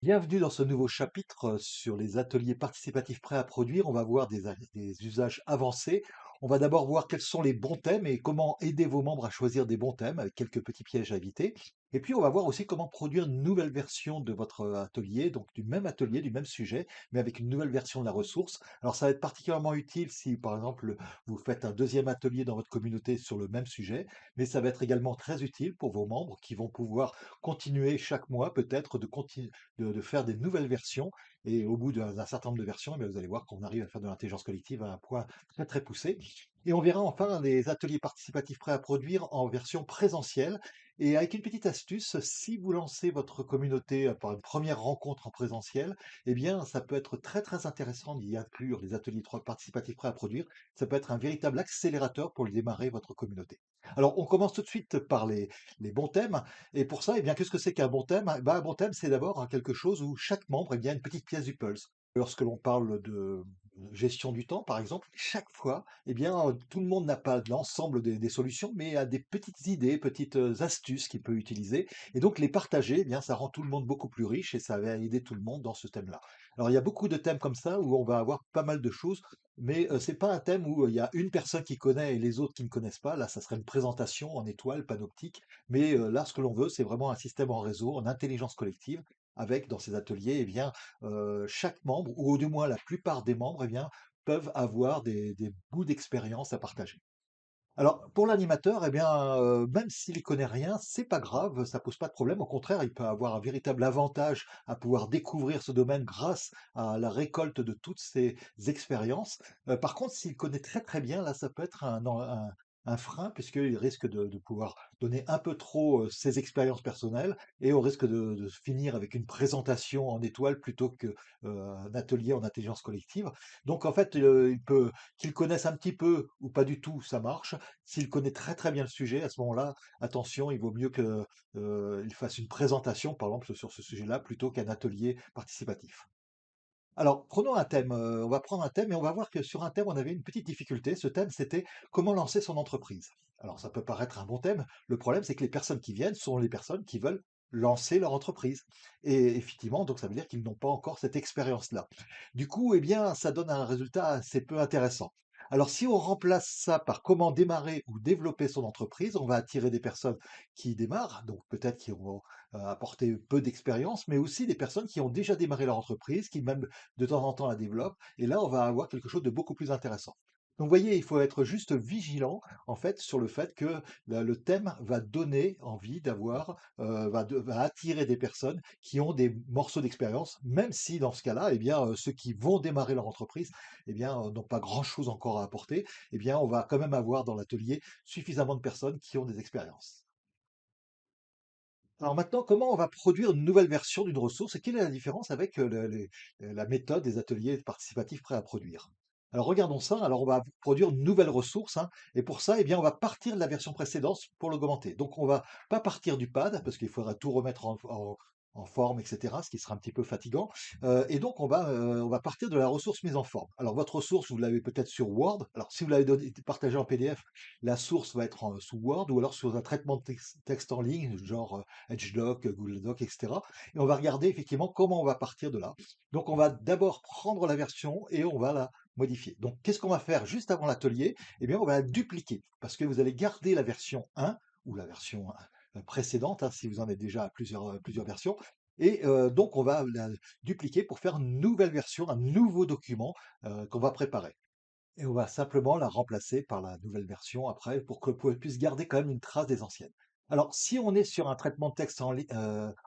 Bienvenue dans ce nouveau chapitre sur les ateliers participatifs prêts à produire. On va voir des usages avancés. On va d'abord voir quels sont les bons thèmes et comment aider vos membres à choisir des bons thèmes avec quelques petits pièges à éviter. Et puis, on va voir aussi comment produire une nouvelle version de votre atelier, donc du même atelier, du même sujet, mais avec une nouvelle version de la ressource. Alors, ça va être particulièrement utile si, par exemple, vous faites un deuxième atelier dans votre communauté sur le même sujet, mais ça va être également très utile pour vos membres qui vont pouvoir continuer chaque mois peut-être de faire des nouvelles versions. Et au bout d'un certain nombre de versions, eh bien, vous allez voir qu'on arrive à faire de l'intelligence collective à un point très très poussé. Et on verra enfin des ateliers participatifs prêts à produire en version présentielle. Et avec une petite astuce, si vous lancez votre communauté par une première rencontre en présentiel, eh bien, ça peut être très très intéressant d'y inclure les ateliers participatifs prêts à produire. Ça peut être un véritable accélérateur pour démarrer votre communauté. Alors, on commence tout de suite par les bons thèmes. Et pour ça, eh bien, qu'est-ce que c'est qu'un bon thème? Eh ben, un bon thème, c'est d'abord quelque chose où chaque membre, eh bien, a une petite pièce du puzzle. Lorsque l'on parle de gestion du temps, par exemple, chaque fois, eh bien, tout le monde n'a pas l'ensemble des solutions, mais a des petites idées, petites astuces qu'il peut utiliser. Et donc, les partager, eh bien, ça rend tout le monde beaucoup plus riche et ça va aider tout le monde dans ce thème-là. Alors, il y a beaucoup de thèmes comme ça où on va avoir pas mal de choses, mais c'est pas un thème où il y a une personne qui connaît et les autres qui ne connaissent pas. Là, ça serait une présentation en étoile panoptique, mais là, ce que l'on veut, c'est vraiment un système en réseau, en intelligence collective, avec dans ces ateliers, eh bien, chaque membre, ou du moins la plupart des membres, eh bien, peuvent avoir des bouts d'expérience à partager. Alors, pour l'animateur, eh bien, même s'il y connaît rien, c'est pas grave, ça pose pas de problème. Au contraire, il peut avoir un véritable avantage à pouvoir découvrir ce domaine grâce à la récolte de toutes ces expériences. Par contre, s'il connaît très, très bien, là, ça peut être un frein puisqu'il risque de pouvoir donner un peu trop, ses expériences personnelles et on risque de finir avec une présentation en étoile plutôt que, un atelier en intelligence collective. Donc en fait, il peut qu'il connaisse un petit peu ou pas du tout, ça marche. S'il connaît très, très bien le sujet, à ce moment-là, attention, il vaut mieux que, il fasse une présentation, par exemple, sur ce sujet-là, plutôt qu'un atelier participatif. Alors, prenons un thème, on va prendre un thème et on va voir que sur un thème, on avait une petite difficulté. Ce thème, c'était: comment lancer son entreprise? Alors ça peut paraître un bon thème, le problème, c'est que les personnes qui viennent sont les personnes qui veulent lancer leur entreprise et effectivement, donc ça veut dire qu'ils n'ont pas encore cette expérience-là. Du coup, eh bien, ça donne un résultat assez peu intéressant. Alors si on remplace ça par comment démarrer ou développer son entreprise, on va attirer des personnes qui démarrent, donc peut-être qui vont apporter peu d'expérience, mais aussi des personnes qui ont déjà démarré leur entreprise, qui même de temps en temps la développent. Et là, on va avoir quelque chose de beaucoup plus intéressant. Donc, vous voyez, il faut être juste vigilant, en fait, sur le fait que le thème va donner envie d'avoir, va attirer des personnes qui ont des morceaux d'expérience, même si dans ce cas-là, eh bien, ceux qui vont démarrer leur entreprise, eh bien, n'ont pas grand-chose encore à apporter. Eh bien, on va quand même avoir dans l'atelier suffisamment de personnes qui ont des expériences. Alors maintenant, comment on va produire une nouvelle version d'une ressource et quelle est la différence avec la méthode des ateliers participatifs prêts à produire? Alors regardons ça. Alors on va produire une nouvelle ressource, hein, et pour ça, eh bien, on va partir de la version précédente pour l'augmenter. Donc on va pas partir du pad parce qu'il faudra tout remettre en forme, etc., ce qui sera un petit peu fatigant. Et donc on va partir de la ressource mise en forme. Alors votre ressource, vous l'avez peut-être sur Word. Alors si vous l'avez partagé en PDF, la source va être sous Word ou alors sur un traitement de texte en ligne, genre EdgeDoc, Google Doc, etc. Et on va regarder effectivement comment on va partir de là. Donc on va d'abord prendre la version et on va la modifier. Donc qu'est-ce qu'on va faire juste avant l'atelier? Eh bien on va la dupliquer parce que vous allez garder la version 1 ou la version précédente, hein, si vous en êtes déjà à plusieurs versions. Et donc on va la dupliquer pour faire une nouvelle version, un nouveau document qu'on va préparer. Et on va simplement la remplacer par la nouvelle version après pour que vous puisse garder quand même une trace des anciennes. Alors, si on est sur un traitement de texte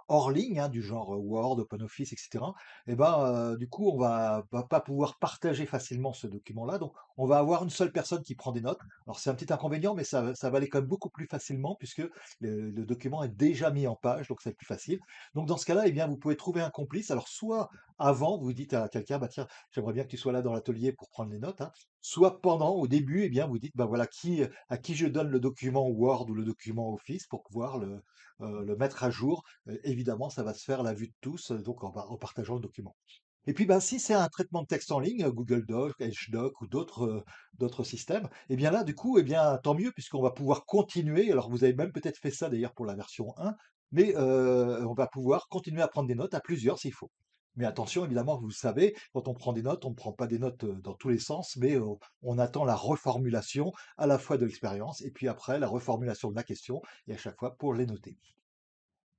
hors ligne, hein, du genre Word, OpenOffice, etc., eh ben, du coup, on va pas pouvoir partager facilement ce document-là. Donc, on va avoir une seule personne qui prend des notes. Alors, c'est un petit inconvénient, mais ça va aller quand même beaucoup plus facilement puisque le document est déjà mis en page, donc c'est plus facile. Donc, dans ce cas-là, eh bien, vous pouvez trouver un complice. Alors, soit avant, vous dites à quelqu'un, bah, tiens, j'aimerais bien que tu sois là dans l'atelier pour prendre les notes, hein. Soit pendant, au début, eh bien, vous dites, bah voilà, à qui je donne le document Word ou le document Office pour pouvoir le mettre à jour. Évidemment, ça va se faire à la vue de tous, donc en partageant le document. Et puis, ben, si c'est un traitement de texte en ligne, Google Doc, EdgeDoc ou d'autres systèmes, eh bien là, du coup, eh bien, tant mieux, puisqu'on va pouvoir continuer. Alors, vous avez même peut-être fait ça d'ailleurs pour la version 1, mais on va pouvoir continuer à prendre des notes à plusieurs s'il faut. Mais attention, évidemment, vous le savez, quand on prend des notes, on ne prend pas des notes dans tous les sens, mais on attend la reformulation à la fois de l'expérience et puis après la reformulation de la question, et à chaque fois pour les noter.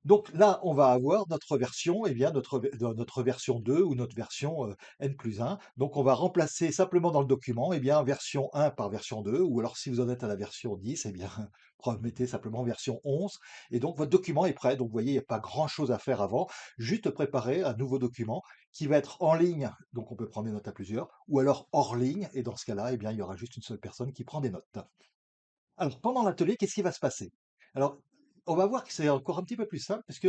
Donc là, on va avoir notre version, eh bien notre version 2 ou notre version, N+1. Donc on va remplacer simplement dans le document, eh bien, version 1 par version 2, ou alors si vous en êtes à la version 10, eh bien, mettez simplement version 11, et donc votre document est prêt. Donc vous voyez, il n'y a pas grand-chose à faire avant, juste préparer un nouveau document qui va être en ligne, donc on peut prendre des notes à plusieurs, ou alors hors ligne, et dans ce cas-là, eh bien, il y aura juste une seule personne qui prend des notes. Alors, pendant l'atelier, qu'est-ce qui va se passer? Alors, on va voir que c'est encore un petit peu plus simple puisque,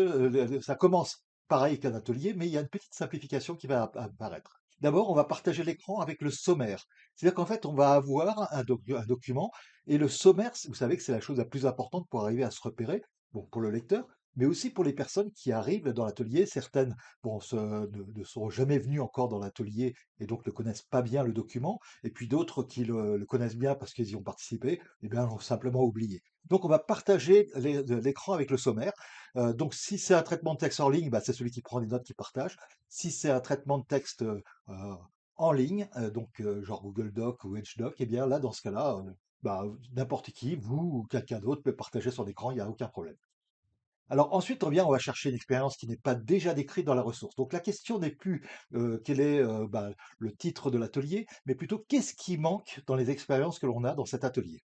ça commence pareil qu'un atelier, mais il y a une petite simplification qui va apparaître. D'abord, on va partager l'écran avec le sommaire. C'est-à-dire qu'en fait, on va avoir un document, et le sommaire, vous savez que c'est la chose la plus importante pour arriver à se repérer, bon, pour le lecteur, mais aussi pour les personnes qui arrivent dans l'atelier. Certaines, bon, ne sont jamais venues encore dans l'atelier et donc ne connaissent pas bien le document, et puis d'autres qui le connaissent bien parce qu'ils y ont participé, eh bien, ont simplement oublié. Donc, on va partager l'écran avec le sommaire. Donc, si c'est un traitement de texte en ligne, bah, c'est celui qui prend les notes qui partage. Si c'est un traitement de texte en ligne, donc genre Google Doc ou Edge Doc, eh bien là, dans ce cas-là, bah, n'importe qui, vous ou quelqu'un d'autre, peut partager son écran, il n'y a aucun problème. Alors ensuite, on va chercher une expérience qui n'est pas déjà décrite dans la ressource. Donc la question n'est plus quel est bah, le titre de l'atelier, mais plutôt qu'est-ce qui manque dans les expériences que l'on a dans cet atelier.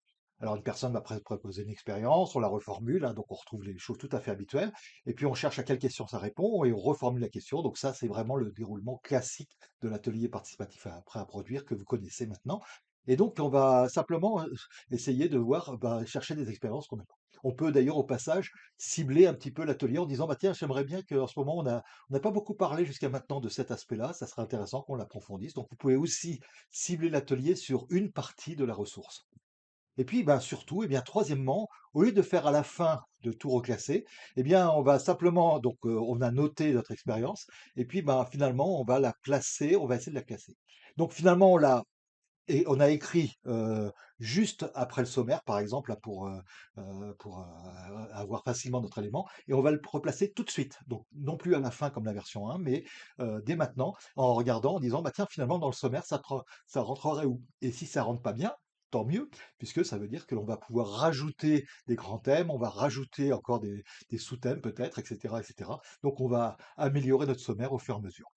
Alors une personne va proposer une expérience, on la reformule, hein, donc on retrouve les choses tout à fait habituelles, et puis on cherche à quelle question ça répond, et on reformule la question. Donc ça, c'est vraiment le déroulement classique de l'atelier participatif prêt à produire que vous connaissez maintenant. Et donc on va simplement essayer de voir, bah, chercher des expériences qu'on a. On peut d'ailleurs au passage cibler un petit peu l'atelier en disant: «Bah, tiens, j'aimerais bien qu'en ce moment on n'a pas beaucoup parlé jusqu'à maintenant de cet aspect-là, ça serait intéressant qu'on l'approfondisse». Donc vous pouvez aussi cibler l'atelier sur une partie de la ressource. Et puis, ben, surtout, eh bien, troisièmement, au lieu de faire à la fin de tout reclasser, eh bien, on va simplement, donc, on a noté notre expérience, et puis, ben, finalement, on va la classer, on va essayer de la classer. Donc, finalement, on a écrit juste après le sommaire, par exemple, là, pour avoir facilement notre élément, et on va le replacer tout de suite. Donc, non plus à la fin comme la version 1, mais dès maintenant, en regardant, en disant, bah tiens, finalement, dans le sommaire, ça rentrerait où? Et si ça rentre pas bien, tant mieux, puisque ça veut dire que l'on va pouvoir rajouter des grands thèmes, on va rajouter encore des sous-thèmes peut-être, etc., etc. Donc, on va améliorer notre sommaire au fur et à mesure.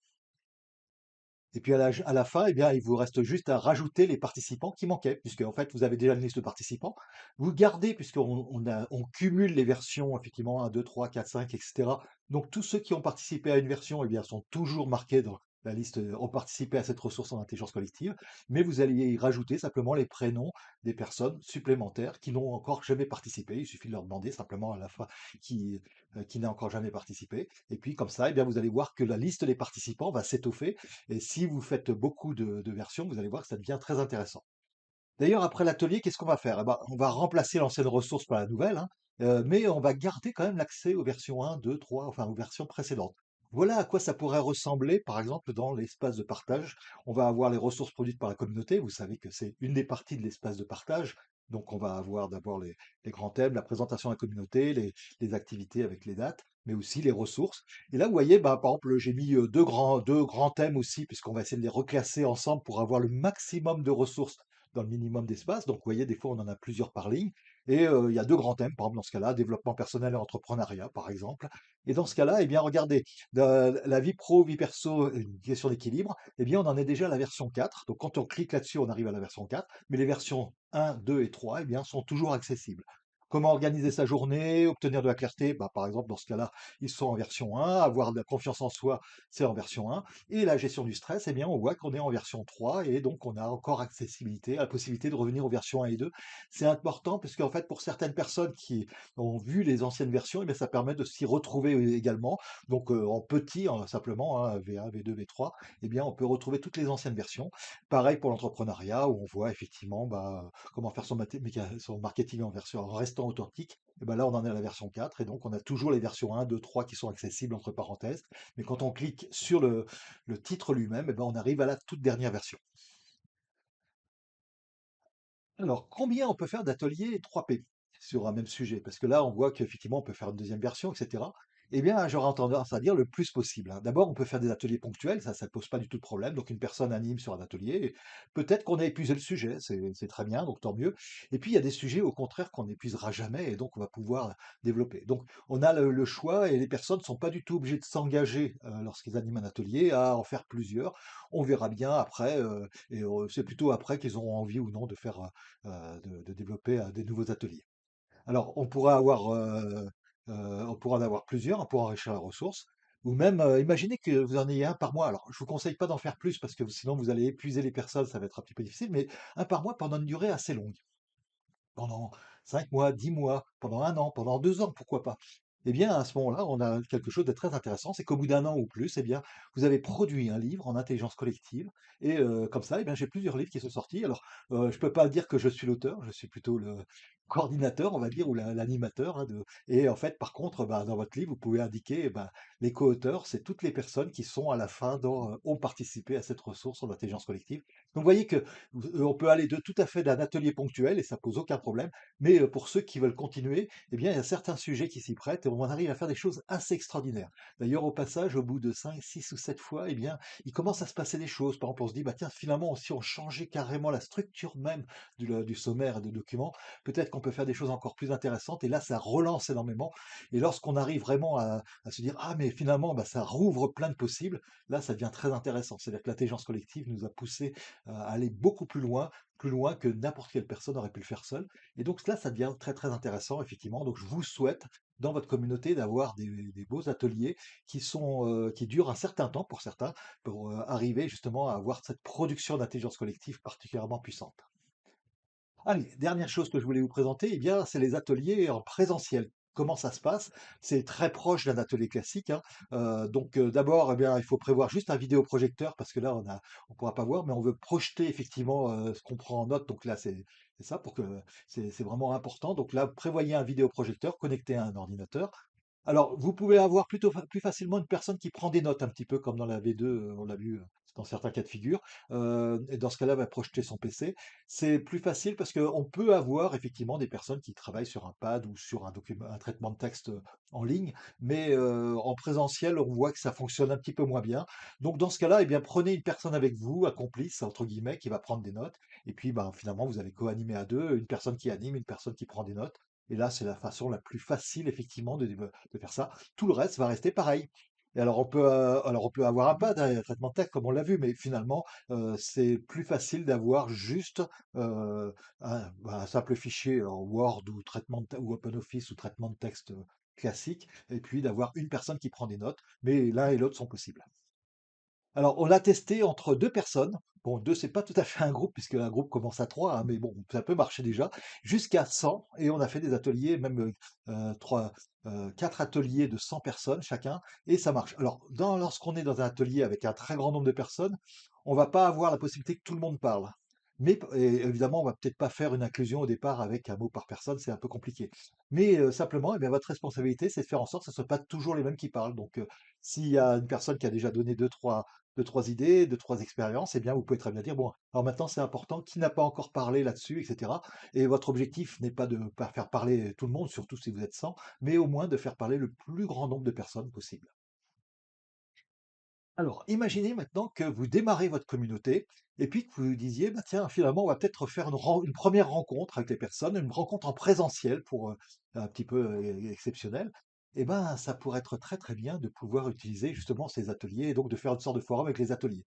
Et puis à la fin, eh bien, il vous reste juste à rajouter les participants qui manquaient, puisque en fait, vous avez déjà une liste de participants. Vous gardez, on cumule les versions, effectivement, 1, 2, 3, 4, 5, etc. Donc tous ceux qui ont participé à une version, eh bien, sont toujours marqués dans la liste, ont participé à cette ressource en intelligence collective, mais vous allez y rajouter simplement les prénoms des personnes supplémentaires qui n'ont encore jamais participé. Il suffit de leur demander simplement à la fin qui, qui n'a encore jamais participé. Et puis comme ça, eh bien, vous allez voir que la liste des participants va s'étoffer, et si vous faites beaucoup de versions, vous allez voir que ça devient très intéressant. D'ailleurs, après l'atelier, qu'est-ce qu'on va faire? Eh ben, on va remplacer l'ancienne ressource par la nouvelle, hein, mais on va garder quand même l'accès aux versions 1, 2, 3, enfin aux versions précédentes. Voilà à quoi ça pourrait ressembler, par exemple, dans l'espace de partage. On va avoir les ressources produites par la communauté. Vous savez que c'est une des parties de l'espace de partage. Donc, on va avoir d'abord les grands thèmes, la présentation à la communauté, les activités avec les dates, mais aussi les ressources. Et là, vous voyez, bah, par exemple, j'ai mis deux grands thèmes aussi, puisqu'on va essayer de les reclasser ensemble pour avoir le maximum de ressources dans le minimum d'espace. Donc, vous voyez, des fois, on en a plusieurs par ligne. Et il y a deux grands thèmes, par exemple, dans ce cas-là, développement personnel et entrepreneuriat, par exemple. Et dans ce cas-là, eh bien, regardez, la vie pro, vie perso, une question d'équilibre, eh bien, on en est déjà à la version 4. Donc, quand on clique là-dessus, on arrive à la version 4. Mais les versions 1, 2 et 3, eh bien, sont toujours accessibles. Comment organiser sa journée, obtenir de la clarté? Bah, par exemple, dans ce cas-là, ils sont en version 1. Avoir de la confiance en soi, c'est en version 1. Et la gestion du stress, eh bien, on voit qu'on est en version 3, et donc on a encore accessibilité, la possibilité de revenir aux versions 1 et 2. C'est important parce qu'en fait, pour certaines personnes qui ont vu les anciennes versions, eh bien, ça permet de s'y retrouver également. Donc, en petit, simplement, hein, V1, V2, V3, eh bien, on peut retrouver toutes les anciennes versions. Pareil pour l'entrepreneuriat, où on voit effectivement bah, comment faire son marketing en restant authentique. Et ben là, on en est à la version 4, et donc on a toujours les versions 1, 2, 3 qui sont accessibles entre parenthèses. Mais quand on clique sur le titre lui-même, eh ben, on arrive à la toute dernière version. Alors, combien on peut faire d'ateliers 3P? sur un même sujet. Parce que là, on voit qu'effectivement, on peut faire une deuxième version, etc. Eh bien, j'aurais tendance à dire le plus possible, hein. D'abord, on peut faire des ateliers ponctuels, ça ne pose pas du tout de problème. Donc, une personne anime sur un atelier. Et peut-être qu'on a épuisé le sujet, c'est très bien, donc tant mieux. Et puis, il y a des sujets, au contraire, qu'on n'épuisera jamais et donc on va pouvoir développer. Donc, on a le choix et les personnes ne sont pas du tout obligées de s'engager lorsqu'ils animent un atelier à en faire plusieurs. On verra bien après, et c'est plutôt après qu'ils auront envie ou non de faire, de développer des nouveaux ateliers. Alors, on pourra en avoir plusieurs, hein, pour enrichir la ressource, ou même, imaginez que vous en ayez un par mois. Alors, je vous conseille pas d'en faire plus parce que sinon vous allez épuiser les personnes, ça va être un petit peu difficile, mais un par mois pendant une durée assez longue. Pendant 5 mois, 10 mois, pendant 1 an, pendant 2 ans, pourquoi pas? Eh bien, à ce moment-là, on a quelque chose de très intéressant, c'est qu'au bout d'1 an ou plus, eh bien, vous avez produit un livre en intelligence collective et comme ça, eh bien, j'ai plusieurs livres qui sont sortis. Alors, je peux pas dire que je suis l'auteur, je suis plutôt le coordinateur, on va dire, ou l'animateur, hein, et en fait, par contre, bah, dans votre livre, vous pouvez indiquer, eh ben, les co-auteurs, c'est toutes les personnes qui sont à la fin ont participé à cette ressource en intelligence collective. Donc, vous voyez que on peut aller de tout à fait d'un atelier ponctuel et ça pose aucun problème. Mais pour ceux qui veulent continuer, eh bien, il y a certains sujets qui s'y prêtent et on arrive à faire des choses assez extraordinaires. D'ailleurs, au passage, au bout de 5, 6 ou 7 fois, eh bien, il commence à se passer des choses. Par exemple, on se dit, bah tiens, finalement, si on changeait carrément la structure même du sommaire et des documents, peut-être qu'on peut faire des choses encore plus intéressantes. Et là, ça relance énormément. Et lorsqu'on arrive vraiment à se dire, ah, mais finalement, bah, ça rouvre plein de possibles, là, ça devient très intéressant. C'est-à-dire que l'intelligence collective nous a poussé à aller beaucoup plus loin que n'importe quelle personne aurait pu le faire seule. Et donc là, ça devient très, très intéressant, effectivement. Donc je vous souhaite, dans votre communauté, d'avoir des beaux ateliers qui durent un certain temps pour certains, pour arriver justement à avoir cette production d'intelligence collective particulièrement puissante. Allez, dernière chose que je voulais vous présenter, eh bien, c'est les ateliers en présentiel. Comment ça se passe? C'est très proche d'un atelier classique, hein. Donc, d'abord, eh bien, il faut prévoir juste un vidéoprojecteur parce que là, on pourra pas voir, mais on veut projeter effectivement ce qu'on prend en note. Donc là, c'est ça pour que c'est vraiment important. Donc là, prévoyez un vidéoprojecteur connecté à un ordinateur. Alors, vous pouvez avoir plus facilement une personne qui prend des notes, un petit peu comme dans la V2, on l'a vu dans certains cas de figure. Et dans ce cas-là, va projeter son PC. C'est plus facile parce qu'on peut avoir effectivement des personnes qui travaillent sur un pad ou sur un traitement de texte en ligne, mais en présentiel, on voit que ça fonctionne un petit peu moins bien. Donc, dans ce cas-là, eh bien, prenez une personne avec vous, un complice, entre guillemets, qui va prendre des notes. Et puis, ben, finalement, vous allez co-animer à deux, une personne qui anime, une personne qui prend des notes. Et là, c'est la façon la plus facile, effectivement, de faire ça. Tout le reste va rester pareil. Et alors on peut avoir un pad, hein, un traitement de texte, comme on l'a vu, mais finalement, c'est plus facile d'avoir juste un simple fichier en Word ou ou OpenOffice ou traitement de texte classique, et puis d'avoir une personne qui prend des notes, mais l'un et l'autre sont possibles. Alors, on l'a testé entre 2 personnes. Bon, 2, c'est pas tout à fait un groupe puisque un groupe commence à 3, hein, mais bon, ça peut marcher déjà, jusqu'à 100 et on a fait des ateliers même, 3, 4 ateliers de 100 personnes chacun et ça marche. Alors lorsqu'on est dans un atelier avec un très grand nombre de personnes, on va pas avoir la possibilité que tout le monde parle. Mais et évidemment, on va peut-être pas faire une inclusion au départ avec un mot par personne, c'est un peu compliqué. Mais simplement, eh bien, votre responsabilité, c'est de faire en sorte que ce ne soit pas toujours les mêmes qui parlent. Donc, s'il y a une personne qui a déjà donné deux, trois idées, deux, trois expériences, eh bien, vous pouvez très bien dire, bon, alors maintenant, c'est important, qui n'a pas encore parlé là-dessus, etc. Et votre objectif n'est pas de pas faire parler tout le monde, surtout si vous êtes 100, mais au moins de faire parler le plus grand nombre de personnes possible. Alors, imaginez maintenant que vous démarrez votre communauté et puis que vous disiez, bah, tiens, finalement, on va peut-être faire une première rencontre avec les personnes, une rencontre en présentiel pour un petit peu exceptionnel. Et ben, ça pourrait être très très bien de pouvoir utiliser justement ces ateliers et donc de faire une sorte de forum avec les ateliers.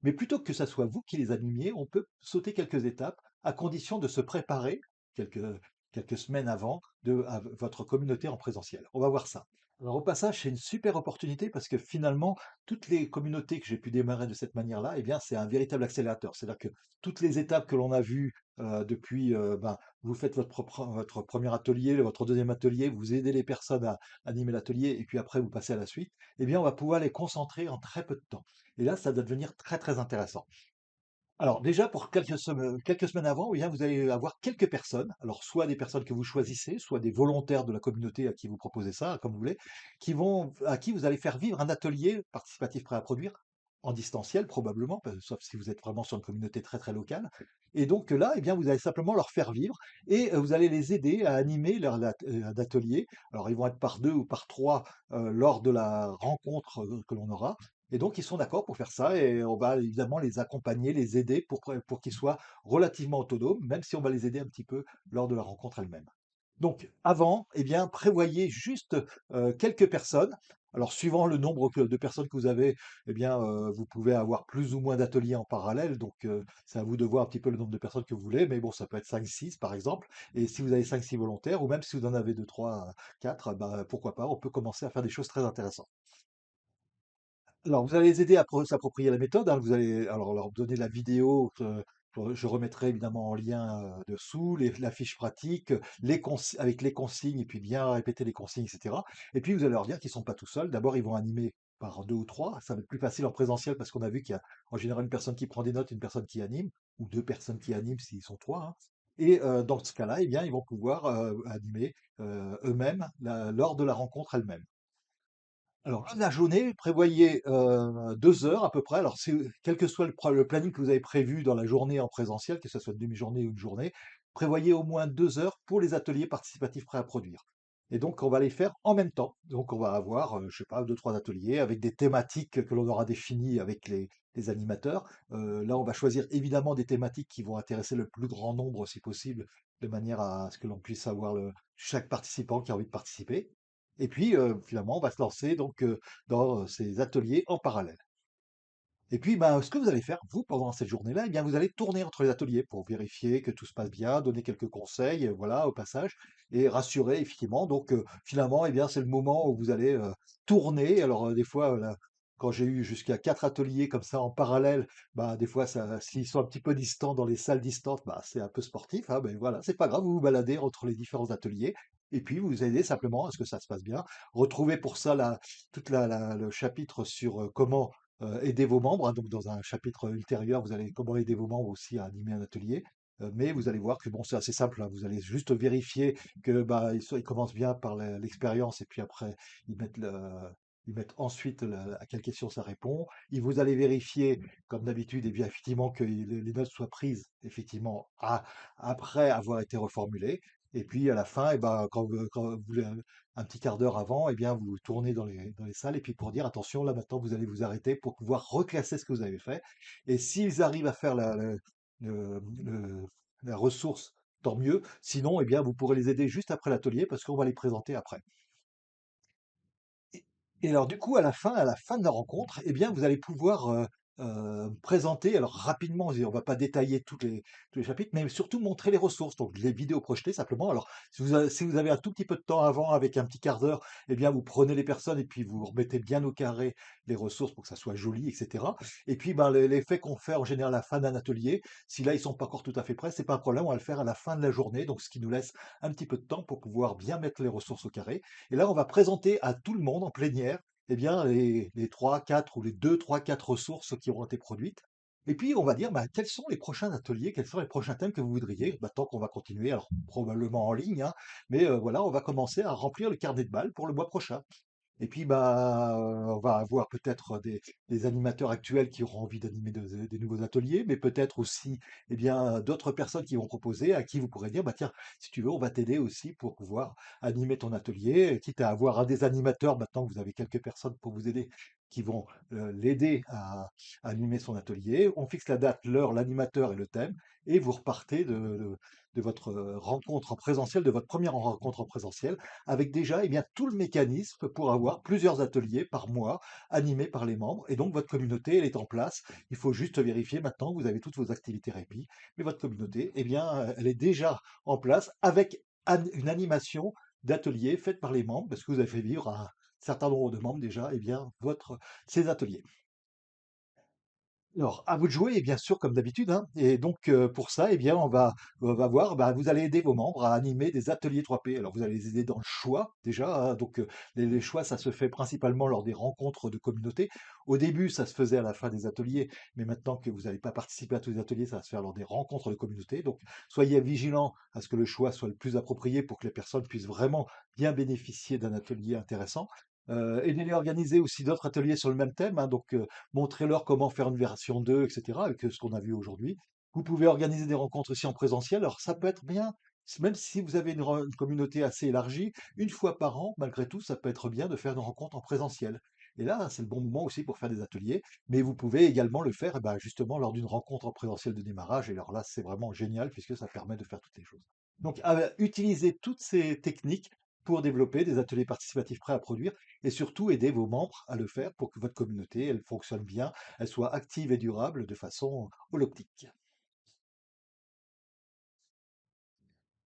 Mais plutôt que ça soit vous qui les animiez, on peut sauter quelques étapes à condition de se préparer quelques, quelques semaines avant à votre communauté en présentiel. On va voir ça. Alors au passage, c'est une super opportunité parce que finalement, toutes les communautés que j'ai pu démarrer de cette manière-là, eh bien, c'est un véritable accélérateur. C'est-à-dire que toutes les étapes que l'on a vues depuis, ben, vous faites votre premier atelier, votre deuxième atelier, vous aidez les personnes à animer l'atelier et puis après vous passez à la suite, eh bien, on va pouvoir les concentrer en très peu de temps. Et là, ça va devenir très, très intéressant. Alors déjà, pour quelques semaines avant, eh bien, vous allez avoir quelques personnes, alors soit des personnes que vous choisissez, soit des volontaires de la communauté à qui vous proposez ça, comme vous voulez, à qui vous allez faire vivre un atelier participatif prêt à produire, en distanciel probablement, sauf si vous êtes vraiment sur une communauté très très locale. Et donc là, eh bien, vous allez simplement leur faire vivre et vous allez les aider à animer un atelier. Alors ils vont être par 2 ou par 3 lors de la rencontre, que l'on aura et donc ils sont d'accord pour faire ça et on va évidemment les accompagner, les aider pour qu'ils soient relativement autonomes, même si on va les aider un petit peu lors de la rencontre elle-même. Donc avant, eh bien, prévoyez juste, quelques personnes. Alors suivant le nombre que de personnes que vous avez, eh bien, vous pouvez avoir plus ou moins d'ateliers en parallèle, donc c'est à vous de voir un petit peu le nombre de personnes que vous voulez, mais bon, ça peut être 5, 6 par exemple et si vous avez 5, 6 volontaires ou même si vous en avez 2, 3, 4, bah, pourquoi pas, on peut commencer à faire des choses très intéressantes. Alors, vous allez les aider à s'approprier la méthode, hein. Vous allez alors leur donner la vidéo que je remettrai évidemment en lien dessous, la fiche pratique, avec les consignes, et puis bien répéter les consignes, etc. Et puis vous allez leur dire qu'ils sont pas tout seuls. D'abord, ils vont animer par deux ou trois. Ça va être plus facile en présentiel parce qu'on a vu qu'il y a en général une personne qui prend des notes, une personne qui anime, ou deux personnes qui animent s'ils sont trois, hein. Et dans ce cas-là, eh bien, ils vont pouvoir animer eux-mêmes lors de la rencontre elle-même. Alors, la journée, prévoyez 2 heures à peu près. Alors, quel que soit le planning que vous avez prévu dans la journée en présentiel, que ce soit une demi-journée ou une journée, prévoyez au moins 2 heures pour les ateliers participatifs prêts à produire. Et donc, on va les faire en même temps. Donc, on va avoir, je sais pas, deux, trois ateliers avec des thématiques que l'on aura définies avec les animateurs. Là, on va choisir évidemment des thématiques qui vont intéresser le plus grand nombre, si possible, de manière à ce que l'on puisse avoir chaque participant qui a envie de participer. Et puis, finalement, on va se lancer donc dans ces ateliers en parallèle. Et puis, ben, ce que vous allez faire, vous, pendant cette journée-là, eh bien, vous allez tourner entre les ateliers pour vérifier que tout se passe bien, donner quelques conseils, voilà, au passage, et rassurer, effectivement. Donc, finalement, eh bien, c'est le moment où vous allez tourner. Alors, des fois, là, quand j'ai eu jusqu'à 4 ateliers comme ça en parallèle, bah, des fois, s'ils sont un petit peu distants dans les salles distantes, bah, c'est un peu sportif, hein, ben voilà, c'est pas grave, vous vous baladez entre les différents ateliers, et puis vous aidez simplement à ce que ça se passe bien. Retrouvez pour ça le chapitre sur comment aider vos membres, hein. Donc, dans un chapitre ultérieur, vous allez comment aider vos membres aussi à animer un atelier. Mais vous allez voir que bon, c'est assez simple, hein. Vous allez juste vérifier que bah, ils commencent bien par l'expérience et puis après, ils mettent ils mettent ensuite à quelle question ça répond. Et vous allez vérifier, comme d'habitude, et bien effectivement que les notes soient prises effectivement après avoir été reformulées. Et puis à la fin, et ben, quand vous voulez un petit quart d'heure avant, eh bien, vous tournez dans les salles et puis pour dire attention, là maintenant vous allez vous arrêter pour pouvoir reclasser ce que vous avez fait. Et s'ils arrivent à faire la ressource, tant mieux. Sinon, eh bien, vous pourrez les aider juste après l'atelier parce qu'on va les présenter après. Et et alors du coup, à la fin de la rencontre, eh bien, vous allez pouvoir, présenter alors rapidement, on va pas détailler tous les chapitres, mais surtout montrer les ressources, donc les vidéos projetées simplement. Alors si vous avez un tout petit peu de temps avant avec un petit quart d'heure, eh bien, vous prenez les personnes et puis vous remettez bien au carré les ressources pour que ça soit joli et cetera. Et puis, ben, l'effet qu'on fait en général à la fin d'un atelier, si là, ils sont pas encore tout à fait prêts, c'est pas un problème, on va le faire à la fin de la journée, donc ce qui nous laisse un petit peu de temps pour pouvoir bien mettre les ressources au carré. Et là, on va présenter à tout le monde en plénière, eh bien, les 3, 4 ou les 2, 3, 4 ressources qui auront été produites. Et puis, on va dire, bah, quels sont les prochains ateliers, quels sont les prochains thèmes que vous voudriez, bah, tant qu'on va continuer, alors probablement en ligne, hein, mais voilà, on va commencer à remplir le carnet de balles pour le mois prochain. Et puis, bah, on va avoir peut-être des animateurs actuels qui auront envie d'animer des nouveaux ateliers, mais peut-être aussi, eh bien, d'autres personnes qui vont proposer, à qui vous pourrez dire, bah tiens, si tu veux, on va t'aider aussi pour pouvoir animer ton atelier, quitte à avoir un des animateurs, maintenant que vous avez quelques personnes pour vous aider, qui vont l'aider à animer son atelier. On fixe la date, l'heure, l'animateur et le thème, et vous repartez de votre rencontre en présentiel, de votre première rencontre en présentiel avec déjà eh bien, tout le mécanisme pour avoir plusieurs ateliers par mois animés par les membres. Et donc, votre communauté, elle est en place. Il faut juste vérifier maintenant que vous avez toutes vos activités répit. Mais votre communauté, eh bien, elle est déjà en place avec une animation d'ateliers faite par les membres, parce que vous avez fait vivre à un certain nombre de membres déjà, eh bien, ces ateliers. Alors, à vous de jouer, et bien sûr, comme d'habitude, hein. Et donc, pour ça, eh bien, on va voir, bah, vous allez aider vos membres à animer des ateliers 3P. Alors, vous allez les aider dans le choix, déjà, hein. Donc, les choix, ça se fait principalement lors des rencontres de communauté. Au début, ça se faisait à la fin des ateliers, mais maintenant que vous n'allez pas participer à tous les ateliers, ça va se faire lors des rencontres de communauté. Donc, soyez vigilants à ce que le choix soit le plus approprié pour que les personnes puissent vraiment bien bénéficier d'un atelier intéressant. Aidez-les à organiser aussi d'autres ateliers sur le même thème, hein. Donc, montrez-leur comment faire une version 2, etc., avec ce qu'on a vu aujourd'hui. Vous pouvez organiser des rencontres aussi en présentiel. Alors ça peut être bien, même si vous avez une communauté assez élargie, une fois par an, malgré tout, ça peut être bien de faire une rencontre en présentiel. Et là, c'est le bon moment aussi pour faire des ateliers, mais vous pouvez également le faire, eh ben, justement lors d'une rencontre en présentiel de démarrage. Et alors là, c'est vraiment génial puisque ça permet de faire toutes les choses. Donc, utilisez toutes ces techniques pour développer des ateliers participatifs prêts à produire et surtout aider vos membres à le faire pour que votre communauté, elle fonctionne bien, elle soit active et durable de façon holoptique.